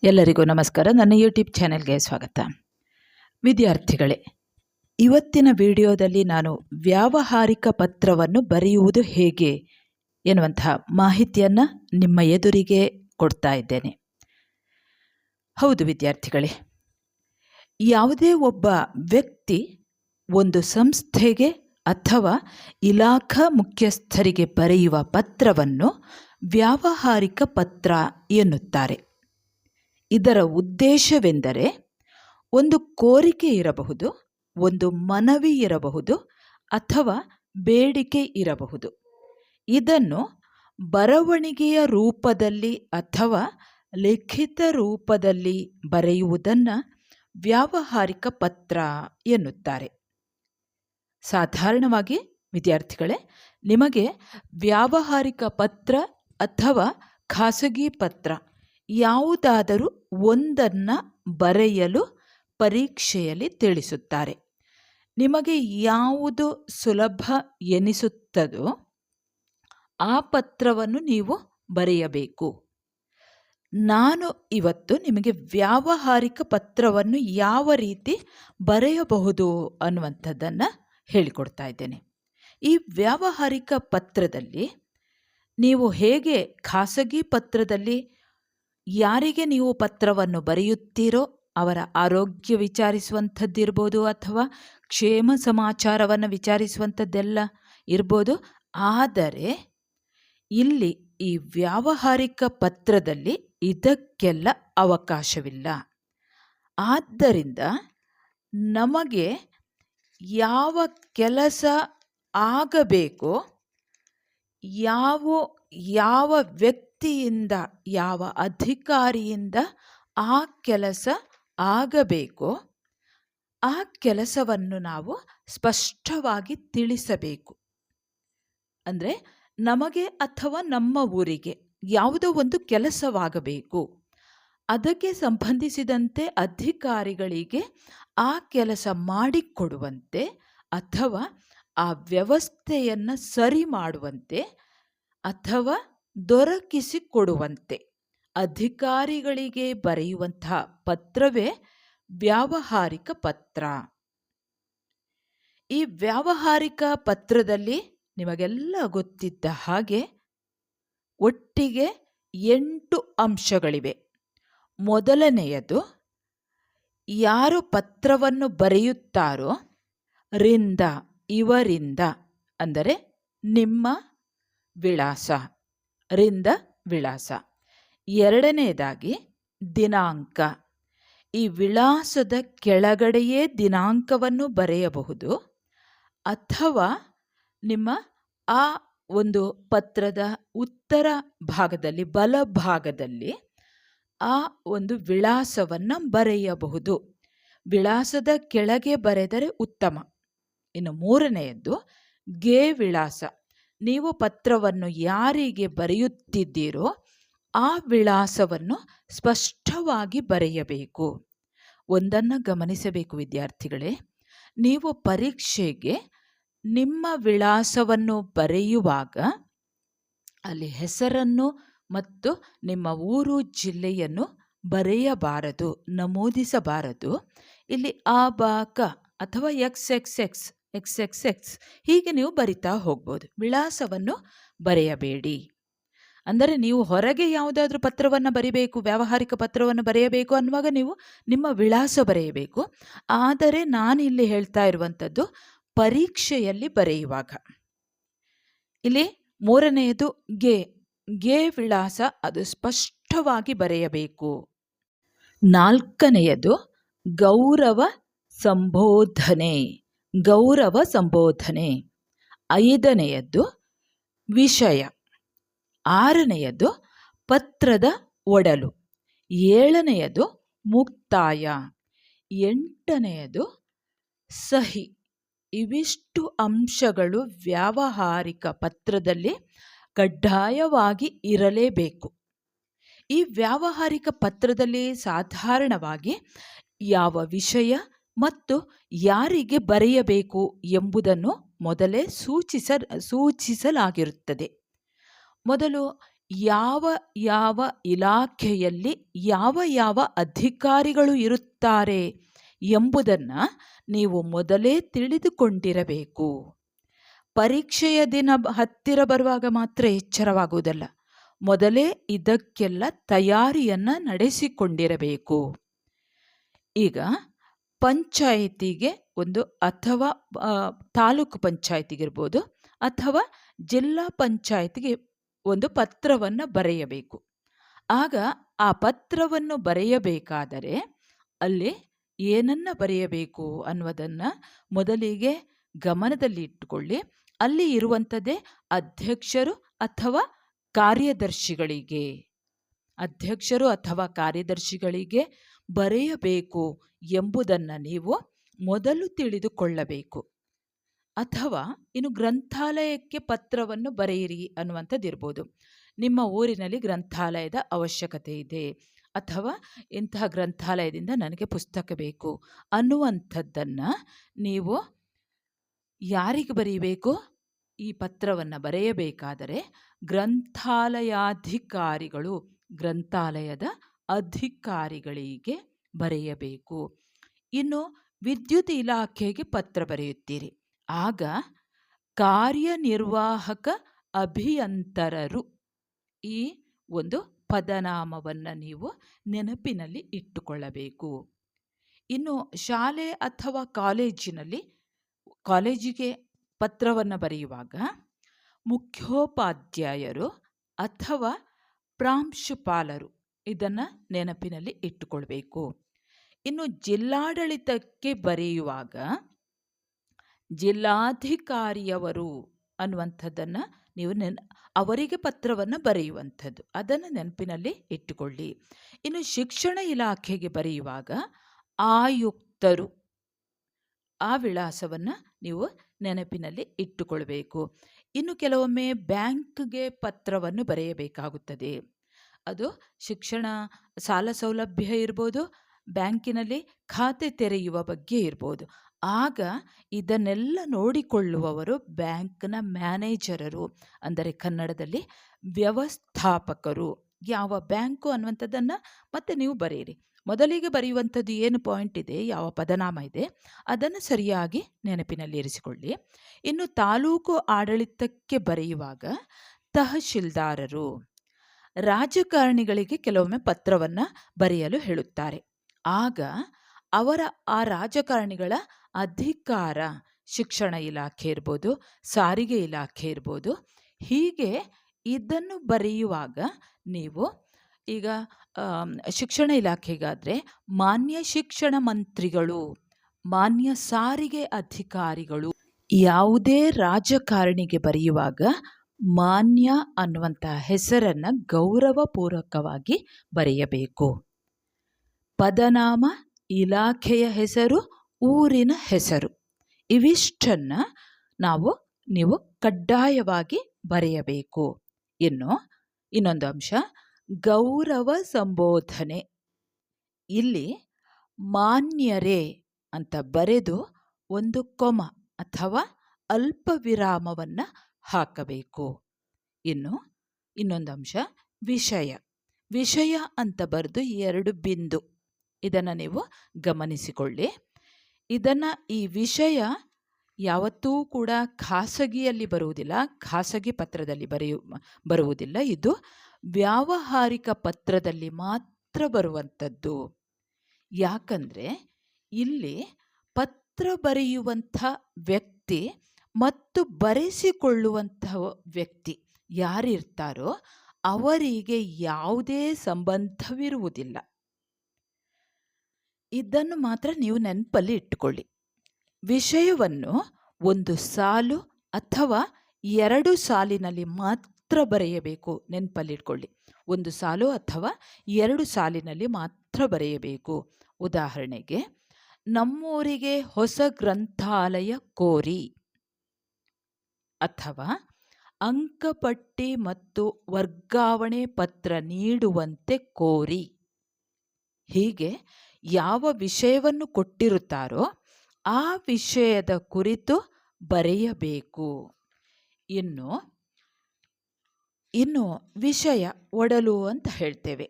ಎಲ್ಲರಿಗೂ ನಮಸ್ಕಾರ. ನನ್ನ ಯೂಟ್ಯೂಬ್ ಚಾನೆಲ್ಗೆ ಸ್ವಾಗತ. ವಿದ್ಯಾರ್ಥಿಗಳೇ, ಇವತ್ತಿನ ವಿಡಿಯೋದಲ್ಲಿ ನಾನು ವ್ಯಾವಹಾರಿಕ ಪತ್ರವನ್ನು ಬರೆಯುವುದು ಹೇಗೆ ಎನ್ನುವಂತಹ ಮಾಹಿತಿಯನ್ನು ನಿಮ್ಮ ಎದುರಿಗೆ ಕೊಡ್ತಾ ಇದ್ದೇನೆ. ಹೌದು ವಿದ್ಯಾರ್ಥಿಗಳೇ, ಯಾವುದೇ ಒಬ್ಬ ವ್ಯಕ್ತಿ ಒಂದು ಸಂಸ್ಥೆಗೆ ಅಥವಾ ಇಲಾಖಾ ಮುಖ್ಯಸ್ಥರಿಗೆ ಬರೆಯುವ ಪತ್ರವನ್ನು ವ್ಯಾವಹಾರಿಕ ಪತ್ರ ಎನ್ನುತ್ತಾರೆ. ಇದರ ಉದ್ದೇಶವೆಂದರೆ ಒಂದು ಕೋರಿಕೆ ಇರಬಹುದು, ಒಂದು ಮನವಿ ಇರಬಹುದು ಅಥವಾ ಬೇಡಿಕೆ ಇರಬಹುದು. ಇದನ್ನು ಬರವಣಿಗೆಯ ರೂಪದಲ್ಲಿ ಅಥವಾ ಲಿಖಿತ ರೂಪದಲ್ಲಿ ಬರೆಯುವುದನ್ನು ವ್ಯಾವಹಾರಿಕ ಪತ್ರ ಎನ್ನುತ್ತಾರೆ. ಸಾಧಾರಣವಾಗಿ ವಿದ್ಯಾರ್ಥಿಗಳೇ, ನಿಮಗೆ ವ್ಯಾವಹಾರಿಕ ಪತ್ರ ಅಥವಾ ಖಾಸಗಿ ಪತ್ರ ಯಾವುದಾದರೂ ಒಂದನ್ನು ಬರೆಯಲು ಪರೀಕ್ಷೆಯಲ್ಲಿ ತಿಳಿಸುತ್ತಾರೆ. ನಿಮಗೆ ಯಾವುದು ಸುಲಭ ಎನಿಸುತ್ತದೋ ಆ ಪತ್ರವನ್ನು ನೀವು ಬರೆಯಬೇಕು. ನಾನು ಇವತ್ತು ನಿಮಗೆ ವ್ಯಾವಹಾರಿಕ ಪತ್ರವನ್ನು ಯಾವ ರೀತಿ ಬರೆಯಬಹುದು ಅನ್ನುವಂಥದ್ದನ್ನು ಹೇಳಿಕೊಡ್ತಾ ಇದ್ದೇನೆ. ಈ ವ್ಯಾವಹಾರಿಕ ಪತ್ರದಲ್ಲಿ ನೀವು ಹೇಗೆ ಖಾಸಗಿ ಪತ್ರದಲ್ಲಿ ಯಾರಿಗೆ ನೀವು ಪತ್ರವನ್ನು ಬರೆಯುತ್ತೀರೋ ಅವರ ಆರೋಗ್ಯ ವಿಚಾರಿಸುವಂಥದ್ದಿರ್ಬೋದು ಅಥವಾ ಕ್ಷೇಮ ಸಮಾಚಾರವನ್ನು ವಿಚಾರಿಸುವಂಥದ್ದೆಲ್ಲ ಇರ್ಬೋದು. ಆದರೆ ಇಲ್ಲಿ ಈ ವ್ಯಾವಹಾರಿಕ ಪತ್ರದಲ್ಲಿ ಇದಕ್ಕೆಲ್ಲ ಅವಕಾಶವಿಲ್ಲ. ಆದ್ದರಿಂದ ನಮಗೆ ಯಾವ ಕೆಲಸ ಆಗಬೇಕೋ, ಯಾವ ವ್ಯಕ್ತಿಯಿಂದ, ಯಾವ ಅಧಿಕಾರಿಯಿಂದ ಆ ಕೆಲಸ ಆಗಬೇಕೋ ಆ ಕೆಲಸವನ್ನು ನಾವು ಸ್ಪಷ್ಟವಾಗಿ ತಿಳಿಸಬೇಕು. ಅಂದರೆ ನಮಗೆ ಅಥವಾ ನಮ್ಮ ಊರಿಗೆ ಯಾವುದೋ ಒಂದು ಕೆಲಸವಾಗಬೇಕು, ಅದಕ್ಕೆ ಸಂಬಂಧಿಸಿದಂತೆ ಅಧಿಕಾರಿಗಳಿಗೆ ಆ ಕೆಲಸ ಮಾಡಿಕೊಡುವಂತೆ ಅಥವಾ ಆ ವ್ಯವಸ್ಥೆಯನ್ನು ಸರಿ ಮಾಡುವಂತೆ ಅಥವಾ ದೊರಕಿಸಿಕೊಡುವಂತೆ ಅಧಿಕಾರಿಗಳಿಗೆ ಬರೆಯುವಂತಹ ಪತ್ರವೇ ವ್ಯಾವಹಾರಿಕ ಪತ್ರ. ಈ ವ್ಯಾವಹಾರಿಕ ಪತ್ರದಲ್ಲಿ ನಿಮಗೆಲ್ಲ ಗೊತ್ತಿದ್ದ ಹಾಗೆ ಒಟ್ಟಿಗೆ 8 ಅಂಶಗಳಿವೆ. ಮೊದಲನೆಯದು, ಯಾರು ಪತ್ರವನ್ನು ಬರೆಯುತ್ತಾರೋ ರಿಂದ, ಇವರಿಂದ ಅಂದರೆ ನಿಮ್ಮ ವಿಳಾಸ, ರಿಂದ ವಿಳಾಸ. ಎರಡನೆಯದಾಗಿ ದಿನಾಂಕ. ಈ ವಿಳಾಸದ ಕೆಳಗಡೆಯೇ ದಿನಾಂಕವನ್ನು ಬರೆಯಬಹುದು ಅಥವಾ ನಿಮ್ಮ ಆ ಒಂದು ಪತ್ರದ ಉತ್ತರ ಭಾಗದಲ್ಲಿ ಬಲಭಾಗದಲ್ಲಿ ಆ ಒಂದು ವಿಳಾಸವನ್ನು ಬರೆಯಬಹುದು. ವಿಳಾಸದ ಕೆಳಗೆ ಬರೆದರೆ ಉತ್ತಮ. ಇನ್ನು ಮೂರನೆಯದ್ದು ಗೆ ವಿಳಾಸ. ನೀವು ಪತ್ರವನ್ನು ಯಾರಿಗೆ ಬರೆಯುತ್ತಿದ್ದೀರೋ ಆ ವಿಳಾಸವನ್ನು ಸ್ಪಷ್ಟವಾಗಿ ಬರೆಯಬೇಕು. ಒಂದನ್ನು ಗಮನಿಸಬೇಕು ವಿದ್ಯಾರ್ಥಿಗಳೇ, ನೀವು ಪರೀಕ್ಷೆಗೆ ನಿಮ್ಮ ವಿಳಾಸವನ್ನು ಬರೆಯುವಾಗ ಅಲ್ಲಿ ಹೆಸರನ್ನು ಮತ್ತು ನಿಮ್ಮ ಊರು ಜಿಲ್ಲೆಯನ್ನು ಬರೆಯಬಾರದು, ನಮೂದಿಸಬಾರದು. ಇಲ್ಲಿ ಆ ಬ ಕ ಅಥವಾ XXX ಹೀಗೆ ನೀವು ಬರಿತಾ ಹೋಗ್ಬೋದು. ವಿಳಾಸವನ್ನು ಬರೆಯಬೇಡಿ. ಅಂದರೆ ನೀವು ಹೊರಗೆ ಯಾವುದಾದ್ರೂ ಪತ್ರವನ್ನು ಬರೀಬೇಕು, ವ್ಯಾವಹಾರಿಕ ಪತ್ರವನ್ನು ಬರೆಯಬೇಕು ಅನ್ನುವಾಗ ನೀವು ನಿಮ್ಮ ವಿಳಾಸ ಬರೆಯಬೇಕು. ಆದರೆ ನಾನಿಲ್ಲಿ ಹೇಳ್ತಾ ಇರುವಂಥದ್ದು ಪರೀಕ್ಷೆಯಲ್ಲಿ ಬರೆಯುವಾಗ. ಇಲ್ಲಿ ಮೂರನೆಯದು ಗೆ ವಿಳಾಸ, ಅದು ಸ್ಪಷ್ಟವಾಗಿ ಬರೆಯಬೇಕು. ನಾಲ್ಕನೆಯದು ಗೌರವ ಸಂಬೋಧನೆ. ಐದನೆಯದ್ದು ವಿಷಯ. ಆರನೆಯದು ಪತ್ರದ ಒಡಲು. ಏಳನೆಯದು ಮುಕ್ತಾಯ. ಎಂಟನೆಯದು ಸಹಿ. ಇವಿಷ್ಟು ಅಂಶಗಳು ವ್ಯಾವಹಾರಿಕ ಪತ್ರದಲ್ಲಿ ಕಡ್ಡಾಯವಾಗಿ ಇರಲೇಬೇಕು. ಈ ವ್ಯಾವಹಾರಿಕ ಪತ್ರದಲ್ಲಿ ಸಾಧಾರಣವಾಗಿ ಯಾವ ವಿಷಯ ಮತ್ತು ಯಾರಿಗೆ ಬರೆಯಬೇಕು ಎಂಬುದನ್ನು ಮೊದಲೇ ಸೂಚಿಸಲಾಗಿರುತ್ತದೆ. ಮೊದಲು ಯಾವ ಯಾವ ಇಲಾಖೆಯಲ್ಲಿ ಯಾವ ಯಾವ ಅಧಿಕಾರಿಗಳು ಇರುತ್ತಾರೆ ಎಂಬುದನ್ನು ನೀವು ಮೊದಲೇ ತಿಳಿದುಕೊಂಡಿರಬೇಕು. ಪರೀಕ್ಷೆಯ ದಿನ ಹತ್ತಿರ ಬರುವಾಗ ಮಾತ್ರ ಎಚ್ಚರವಾಗುವುದಲ್ಲ, ಮೊದಲೇ ಇದಕ್ಕೆಲ್ಲ ತಯಾರಿಯನ್ನು ನಡೆಸಿಕೊಂಡಿರಬೇಕು. ಈಗ ಪಂಚಾಯಿತಿಗೆ ಒಂದು ಅಥವಾ ತಾಲೂಕು ಪಂಚಾಯಿತಿಗಿರ್ಬೋದು ಅಥವಾ ಜಿಲ್ಲಾ ಪಂಚಾಯಿತಿಗೆ ಒಂದು ಪತ್ರವನ್ನು ಬರೆಯಬೇಕು. ಆಗ ಆ ಪತ್ರವನ್ನು ಬರೆಯಬೇಕಾದರೆ ಅಲ್ಲಿ ಏನನ್ನು ಬರೆಯಬೇಕು ಅನ್ನೋದನ್ನು ಮೊದಲಿಗೆ ಗಮನದಲ್ಲಿ ಇಟ್ಟುಕೊಳ್ಳಿ. ಅಲ್ಲಿ ಇರುವಂಥದ್ದೇ ಅಧ್ಯಕ್ಷರು ಅಥವಾ ಕಾರ್ಯದರ್ಶಿಗಳಿಗೆ ಬರೆಯಬೇಕು ಎಂಬುದನ್ನು ನೀವು ಮೊದಲು ತಿಳಿದುಕೊಳ್ಳಬೇಕು. ಅಥವಾ ಇನ್ನು ಗ್ರಂಥಾಲಯಕ್ಕೆ ಪತ್ರವನ್ನು ಬರೆಯಿರಿ ಅನ್ನುವಂಥದ್ದಿರ್ಬೋದು. ನಿಮ್ಮ ಊರಿನಲ್ಲಿ ಗ್ರಂಥಾಲಯದ ಅವಶ್ಯಕತೆ ಇದೆ, ಅಥವಾ ಇಂತಹ ಗ್ರಂಥಾಲಯದಿಂದ ನನಗೆ ಪುಸ್ತಕ ಬೇಕು ಅನ್ನುವಂಥದ್ದನ್ನು ನೀವು ಯಾರಿಗೆ ಬರೀಬೇಕು? ಈ ಪತ್ರವನ್ನು ಬರೆಯಬೇಕಾದರೆ ಗ್ರಂಥಾಲಯದ ಅಧಿಕಾರಿಗಳಿಗೆ ಬರೆಯಬೇಕು. ಇನ್ನು ವಿದ್ಯುತ್ ಇಲಾಖೆಗೆ ಪತ್ರ ಬರೆಯುತ್ತೀರಿ, ಆಗ ಕಾರ್ಯನಿರ್ವಾಹಕ ಅಭಿಯಂತರರು ಈ ಒಂದು ಪದನಾಮವನ್ನು ನೀವು ನೆನಪಿನಲ್ಲಿ ಇಟ್ಟುಕೊಳ್ಳಬೇಕು. ಇನ್ನು ಶಾಲೆ ಅಥವಾ ಕಾಲೇಜಿಗೆ ಪತ್ರವನ್ನು ಬರೆಯುವಾಗ ಮುಖ್ಯೋಪಾಧ್ಯಾಯರು ಅಥವಾ ಪ್ರಾಂಶುಪಾಲರು ಇದನ್ನು ನೆನಪಿನಲ್ಲಿ ಇಟ್ಟುಕೊಳ್ಬೇಕು. ಇನ್ನು ಜಿಲ್ಲಾಡಳಿತಕ್ಕೆ ಬರೆಯುವಾಗ ಜಿಲ್ಲಾಧಿಕಾರಿಯವರು ಅನ್ನುವಂಥದ್ದನ್ನು ನೀವು ಅವರಿಗೆ ಪತ್ರವನ್ನು ಬರೆಯುವಂಥದ್ದು, ಅದನ್ನು ನೆನಪಿನಲ್ಲಿ ಇಟ್ಟುಕೊಳ್ಳಿ. ಇನ್ನು ಶಿಕ್ಷಣ ಇಲಾಖೆಗೆ ಬರೆಯುವಾಗ ಆಯುಕ್ತರು, ಆ ವಿಳಾಸವನ್ನು ನೀವು ನೆನಪಿನಲ್ಲಿ ಇಟ್ಟುಕೊಳ್ಬೇಕು. ಇನ್ನು ಕೆಲವೊಮ್ಮೆ ಬ್ಯಾಂಕ್ಗೆ ಪತ್ರವನ್ನು ಬರೆಯಬೇಕಾಗುತ್ತದೆ. ಅದು ಶಿಕ್ಷಣ ಸಾಲ ಸೌಲಭ್ಯ ಇರ್ಬೋದು, ಬ್ಯಾಂಕಿನಲ್ಲಿ ಖಾತೆ ತೆರೆಯುವ ಬಗ್ಗೆ ಇರ್ಬೋದು. ಆಗ ಇದನ್ನೆಲ್ಲ ನೋಡಿಕೊಳ್ಳುವವರು ಬ್ಯಾಂಕ್ನ ಮ್ಯಾನೇಜರರು, ಅಂದರೆ ಕನ್ನಡದಲ್ಲಿ ವ್ಯವಸ್ಥಾಪಕರು. ಯಾವ ಬ್ಯಾಂಕು ಅನ್ನುವಂಥದ್ದನ್ನು ಮತ್ತೆ ನೀವು ಬರೆಯಿರಿ. ಮೊದಲಿಗೆ ಬರೆಯುವಂಥದ್ದು ಏನು ಪಾಯಿಂಟ್ ಇದೆ, ಯಾವ ಪದನಾಮ ಇದೆ, ಅದನ್ನು ಸರಿಯಾಗಿ ನೆನಪಿನಲ್ಲಿ ಇರಿಸಿಕೊಳ್ಳಿ. ಇನ್ನು ತಾಲೂಕು ಆಡಳಿತಕ್ಕೆ ಬರೆಯುವಾಗ ತಹಶೀಲ್ದಾರರು, ರಾಜಕಾರಣಿಗಳಿಗೆ ಕೆಲವೊಮ್ಮೆ ಪತ್ರವನ್ನು ಬರೆಯಲು ಹೇಳುತ್ತಾರೆ. ಆಗ ಆ ರಾಜಕಾರಣಿಗಳ ಅಧಿಕಾರ ಶಿಕ್ಷಣ ಇಲಾಖೆ ಇರ್ಬೋದು, ಸಾರಿಗೆ ಇಲಾಖೆ ಇರ್ಬೋದು. ಹೀಗೆ ಇದನ್ನು ಬರೆಯುವಾಗ ನೀವು ಈಗ ಶಿಕ್ಷಣ ಇಲಾಖೆಗಾದರೆ ಮಾನ್ಯ ಶಿಕ್ಷಣ ಮಂತ್ರಿಗಳು, ಮಾನ್ಯ ಸಾರಿಗೆ ಅಧಿಕಾರಿಗಳು. ಯಾವುದೇ ರಾಜಕಾರಣಿಗೆ ಬರೆಯುವಾಗ ಮಾನ್ಯ ಅನ್ನುವಂಥ ಹೆಸರನ್ನು ಗೌರವಪೂರ್ವಕವಾಗಿ ಬರೆಯಬೇಕು. ಪದನಾಮ, ಇಲಾಖೆಯ ಹೆಸರು, ಊರಿನ ಹೆಸರು, ಇವಿಷ್ಟನ್ನು ನೀವು ಕಡ್ಡಾಯವಾಗಿ ಬರೆಯಬೇಕು. ಇನ್ನೊಂದು ಅಂಶ, ಗೌರವ ಸಂಬೋಧನೆ. ಇಲ್ಲಿ ಮಾನ್ಯರೇ ಅಂತ ಬರೆದು ಒಂದು ಕೊಮ ಅಥವಾ ಅಲ್ಪ ವಿರಾಮವನ್ನು ಹಾಕಬೇಕು. ಇನ್ನೊಂದು ಅಂಶ, ವಿಷಯ ಅಂತ ಬರೆದು 2 ಬಿಂದು. ಇದನ್ನು ನೀವು ಗಮನಿಸಿಕೊಳ್ಳಿ. ಈ ವಿಷಯ ಯಾವತ್ತೂ ಕೂಡ ಖಾಸಗಿಯಲ್ಲಿ ಬರುವುದಿಲ್ಲ, ಖಾಸಗಿ ಪತ್ರದಲ್ಲಿ ಬರುವುದಿಲ್ಲ. ಇದು ವ್ಯಾವಹಾರಿಕ ಪತ್ರದಲ್ಲಿ ಮಾತ್ರ ಬರುವಂಥದ್ದು. ಯಾಕಂದರೆ ಇಲ್ಲಿ ಪತ್ರ ಬರೆಯುವಂಥ ವ್ಯಕ್ತಿ ಮತ್ತು ಬರೆಸಿಕೊಳ್ಳುವಂತಹ ವ್ಯಕ್ತಿ ಯಾರಿರ್ತಾರೋ ಅವರಿಗೆ ಯಾವುದೇ ಸಂಬಂಧವಿರುವುದಿಲ್ಲ. ಇದನ್ನು ಮಾತ್ರ ನೀವು ನೆನಪಲ್ಲಿ ಇಟ್ಟುಕೊಳ್ಳಿ. ವಿಷಯವನ್ನು ಒಂದು ಸಾಲು ಅಥವಾ 2 ಸಾಲಿನಲ್ಲಿ ಮಾತ್ರ ಬರೆಯಬೇಕು. ನೆನಪಲ್ಲಿಟ್ಕೊಳ್ಳಿ, ಒಂದು ಸಾಲು ಅಥವಾ 2 ಸಾಲಿನಲ್ಲಿ ಮಾತ್ರ ಬರೆಯಬೇಕು. ಉದಾಹರಣೆಗೆ, ನಮ್ಮೂರಿಗೆ ಹೊಸ ಗ್ರಂಥಾಲಯ ಕೋರಿ, ಅಥವಾ ಅಂಕಪಟ್ಟಿ ಮತ್ತು ವರ್ಗಾವಣೆ ಪತ್ರ ನೀಡುವಂತೆ ಕೋರಿ. ಹೀಗೆ ಯಾವ ವಿಷಯವನ್ನು ಕೊಟ್ಟಿರುತ್ತಾರೋ ಆ ವಿಷಯದ ಕುರಿತು ಬರೆಯಬೇಕು. ಇನ್ನು ವಿಷಯ ಒಡಲು ಅಂತ ಹೇಳ್ತೇವೆ.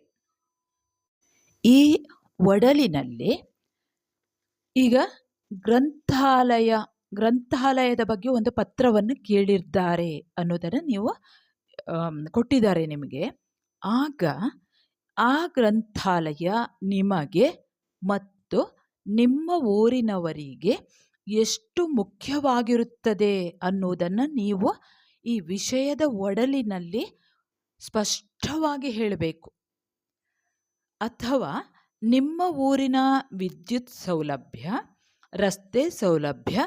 ಈ ಒಡಲಿನಲ್ಲಿ ಈಗ ಗ್ರಂಥಾಲಯದ ಬಗ್ಗೆ ಒಂದು ಪತ್ರವನ್ನು ಕೇಳಿದ್ದಾರೆ ಅನ್ನೋದನ್ನು ನೀವು ಕೊಟ್ಟಿದ್ದಾರೆ ನಿಮಗೆ. ಆಗ ಆ ಗ್ರಂಥಾಲಯ ನಿಮಗೆ ಮತ್ತು ನಿಮ್ಮ ಊರಿನವರಿಗೆ ಎಷ್ಟು ಮುಖ್ಯವಾಗಿರುತ್ತದೆ ಅನ್ನೋದನ್ನು ನೀವು ಈ ವಿಷಯದ ಒಡಲಿನಲ್ಲಿ ಸ್ಪಷ್ಟವಾಗಿ ಹೇಳಬೇಕು. ಅಥವಾ ನಿಮ್ಮ ಊರಿನ ವಿದ್ಯುತ್ ಸೌಲಭ್ಯ, ರಸ್ತೆ ಸೌಲಭ್ಯ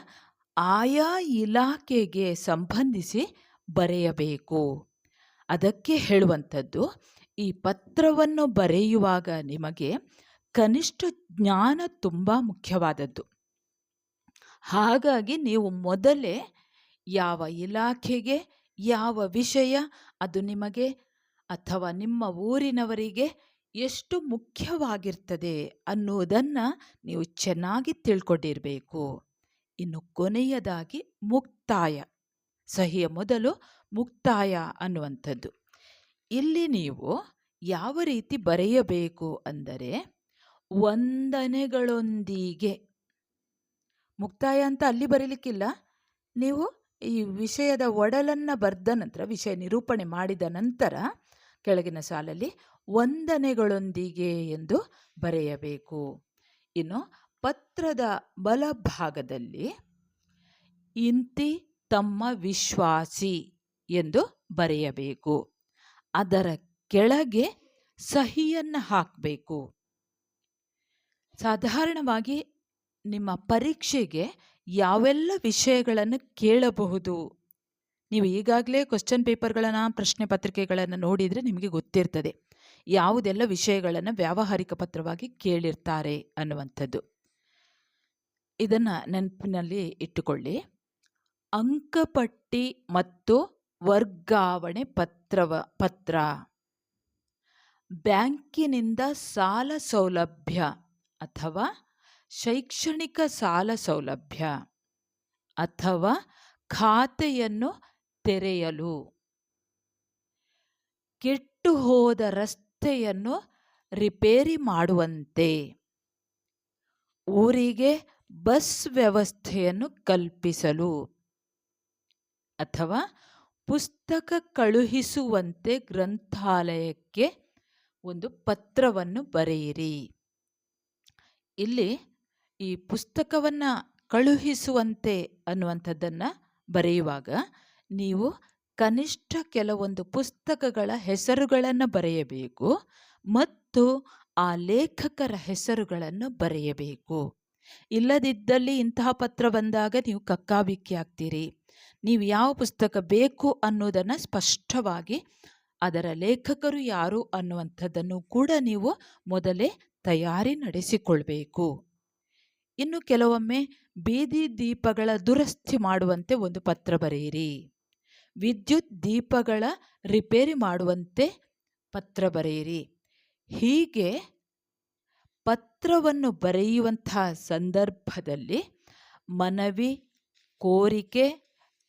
ಆಯಾ ಇಲಾಖೆಗೆ ಸಂಬಂಧಿಸಿ ಬರೆಯಬೇಕು. ಅದಕ್ಕೆ ಹೇಳುವಂಥದ್ದು, ಈ ಪತ್ರವನ್ನು ಬರೆಯುವಾಗ ನಿಮಗೆ ಕನಿಷ್ಠ ಜ್ಞಾನ ತುಂಬ ಮುಖ್ಯವಾದದ್ದು. ಹಾಗಾಗಿ ನೀವು ಮೊದಲೇ ಯಾವ ಇಲಾಖೆಗೆ ಯಾವ ವಿಷಯ ಅದು ನಿಮಗೆ ಅಥವಾ ನಿಮ್ಮ ಊರಿನವರಿಗೆ ಎಷ್ಟು ಮುಖ್ಯವಾಗಿರ್ತದೆ ಅನ್ನೋದನ್ನು ನೀವು ಚೆನ್ನಾಗಿ ತಿಳ್ಕೊಂಡಿರಬೇಕು. ಇನ್ನು ಕೊನೆಯದಾಗಿ ಮುಕ್ತಾಯ, ಸಹಿಯ ಮೊದಲು ಮುಕ್ತಾಯ ಅನ್ನುವಂಥದ್ದು. ಇಲ್ಲಿ ನೀವು ಯಾವ ರೀತಿ ಬರೆಯಬೇಕು ಅಂದರೆ, ವಂದನೆಗಳೊಂದಿಗೆ. ಮುಕ್ತಾಯ ಅಂತ ಅಲ್ಲಿ ಬರೀಲಿಕ್ಕಿಲ್ಲ. ನೀವು ಈ ವಿಷಯದ ಒಡಲನ್ನು ಬರೆದ ನಂತರ, ವಿಷಯ ನಿರೂಪಣೆ ಮಾಡಿದ ನಂತರ ಕೆಳಗಿನ ಸಾಲಲ್ಲಿ ವಂದನೆಗಳೊಂದಿಗೆ ಎಂದು ಬರೆಯಬೇಕು. ಇನ್ನು ಪತ್ರದ ಬಲಭಾಗದಲ್ಲಿ ಇಂತಿ ತಮ್ಮ ವಿಶ್ವಾಸಿ ಎಂದು ಬರೆಯಬೇಕು. ಅದರ ಕೆಳಗೆ ಸಹಿಯನ್ನು ಹಾಕಬೇಕು. ಸಾಧಾರಣವಾಗಿ ನಿಮ್ಮ ಪರೀಕ್ಷೆಗೆ ಯಾವೆಲ್ಲ ವಿಷಯಗಳನ್ನು ಕೇಳಬಹುದು, ನೀವು ಈಗಾಗಲೇ ಕ್ವಶನ್ ಪೇಪರ್ಗಳನ್ನು, ಪ್ರಶ್ನೆ ಪತ್ರಿಕೆಗಳನ್ನು ನೋಡಿದರೆ ನಿಮಗೆ ಗೊತ್ತಿರ್ತದೆ ಯಾವುದೆಲ್ಲ ವಿಷಯಗಳನ್ನು ವ್ಯಾವಹಾರಿಕ ಪತ್ರವಾಗಿ ಕೇಳಿರ್ತಾರೆ ಅನ್ನುವಂಥದ್ದು. ಇದನ್ನು ನೆನಪಿನಲ್ಲಿ ಇಟ್ಟುಕೊಳ್ಳಿ. ಅಂಕಪಟ್ಟಿ ಮತ್ತು ವರ್ಗಾವಣೆ ಪತ್ರ, ಬ್ಯಾಂಕಿನಿಂದ ಸಾಲ ಸೌಲಭ್ಯ ಅಥವಾ ಶೈಕ್ಷಣಿಕ ಸಾಲ ಸೌಲಭ್ಯ ಅಥವಾ ಖಾತೆಯನ್ನು ತೆರೆಯಲು, ಕೆಟ್ಟು ಹೋದ ರಸ್ತೆಯನ್ನು ರಿಪೇರಿ ಮಾಡುವಂತೆ, ಊರಿಗೆ ಬಸ್ ವ್ಯವಸ್ಥೆಯನ್ನು ಕಲ್ಪಿಸಲು ಅಥವಾ ಪುಸ್ತಕ ಕಳುಹಿಸುವಂತೆ ಗ್ರಂಥಾಲಯಕ್ಕೆ ಒಂದು ಪತ್ರವನ್ನು ಬರೆಯಿರಿ. ಇಲ್ಲಿ ಈ ಪುಸ್ತಕವನ್ನು ಕಳುಹಿಸುವಂತೆ ಅನ್ನುವಂಥದ್ದನ್ನು ಬರೆಯುವಾಗ ನೀವು ಕನಿಷ್ಠ ಕೆಲವೊಂದು ಪುಸ್ತಕಗಳ ಹೆಸರುಗಳನ್ನು ಬರೆಯಬೇಕು ಮತ್ತು ಆ ಲೇಖಕರ ಹೆಸರುಗಳನ್ನು ಬರೆಯಬೇಕು. ಇಲ್ಲದಿದ್ದಲ್ಲಿ ಇಂತಹ ಪತ್ರ ಬಂದಾಗ ನೀವು ಕಕ್ಕಾಬಿಕ್ಕಿ ಆಗ್ತೀರಿ. ನೀವು ಯಾವ ಪುಸ್ತಕ ಬೇಕು ಅನ್ನೋದನ್ನು ಸ್ಪಷ್ಟವಾಗಿ, ಅದರ ಲೇಖಕರು ಯಾರು ಅನ್ನುವಂಥದ್ದನ್ನು ಕೂಡ ನೀವು ಮೊದಲೇ ತಯಾರಿ ನಡೆಸಿಕೊಳ್ಬೇಕು. ಇನ್ನು ಕೆಲವೊಮ್ಮೆ ಬೀದಿ ದೀಪಗಳ ದುರಸ್ತಿ ಮಾಡುವಂತೆ ಒಂದು ಪತ್ರ ಬರೆಯಿರಿ. ವಿದ್ಯುತ್ ದೀಪಗಳ ರಿಪೇರಿ ಮಾಡುವಂತೆ ಪತ್ರ ಬರೆಯಿರಿ. ಹೀಗೆ ಪತ್ರವನ್ನು ಬರೆಯುವಂತಹ ಸಂದರ್ಭದಲ್ಲಿ ಮನವಿ, ಕೋರಿಕೆ,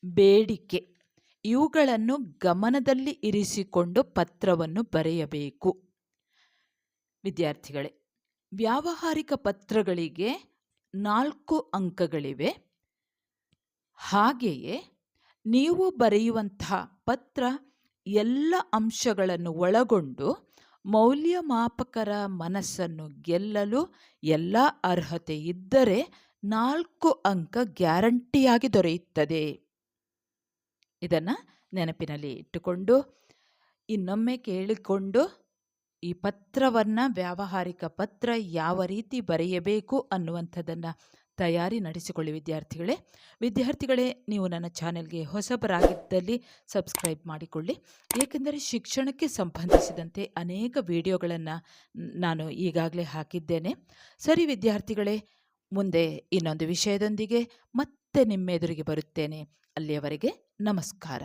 ಬೇಡಿಕೆ ಇವುಗಳನ್ನು ಗಮನದಲ್ಲಿ ಇರಿಸಿಕೊಂಡು ಪತ್ರವನ್ನು ಬರೆಯಬೇಕು. ವಿದ್ಯಾರ್ಥಿಗಳೇ, ವ್ಯಾವಹಾರಿಕ ಪತ್ರಗಳಿಗೆ 4 ಅಂಕಗಳಿವೆ. ಹಾಗೆಯೇ ನೀವು ಬರೆಯುವಂತಹ ಪತ್ರ ಎಲ್ಲ ಅಂಶಗಳನ್ನು ಒಳಗೊಂಡು ಮೌಲ್ಯಮಾಪಕರ ಮನಸ್ಸನ್ನು ಗೆಲ್ಲಲು ಎಲ್ಲ ಅರ್ಹತೆ ಇದ್ದರೆ 4 ಅಂಕ ಗ್ಯಾರಂಟಿಯಾಗಿ ದೊರೆಯುತ್ತದೆ. ಇದನ್ನು ನೆನಪಿನಲ್ಲಿ ಇಟ್ಟುಕೊಂಡು ಇನ್ನೊಮ್ಮೆ ಕೇಳಿಕೊಂಡು ಈ ಪತ್ರವನ್ನು, ವ್ಯಾವಹಾರಿಕ ಪತ್ರ ಯಾವ ರೀತಿ ಬರೆಯಬೇಕು ಅನ್ನುವಂಥದ್ದನ್ನು ತಯಾರಿ ನಡೆಸಿಕೊಳ್ಳಿ ವಿದ್ಯಾರ್ಥಿಗಳೇ. ನೀವು ನನ್ನ ಚಾನೆಲ್ಗೆ ಹೊಸಬರಾಗಿದ್ದಲ್ಲಿ ಸಬ್ಸ್ಕ್ರೈಬ್ ಮಾಡಿಕೊಳ್ಳಿ. ಏಕೆಂದರೆ ಶಿಕ್ಷಣಕ್ಕೆ ಸಂಬಂಧಿಸಿದಂತೆ ಅನೇಕ ವಿಡಿಯೋಗಳನ್ನು ನಾನು ಈಗಾಗಲೇ ಹಾಕಿದ್ದೇನೆ. ಸರಿ ವಿದ್ಯಾರ್ಥಿಗಳೇ, ಮುಂದೆ ಇನ್ನೊಂದು ವಿಷಯದೊಂದಿಗೆ ಮತ್ತೆ ನಿಮ್ಮೆದುರಿಗೆ ಬರುತ್ತೇನೆ. ಅಲ್ಲಿಯವರೆಗೆ ನಮಸ್ಕಾರ.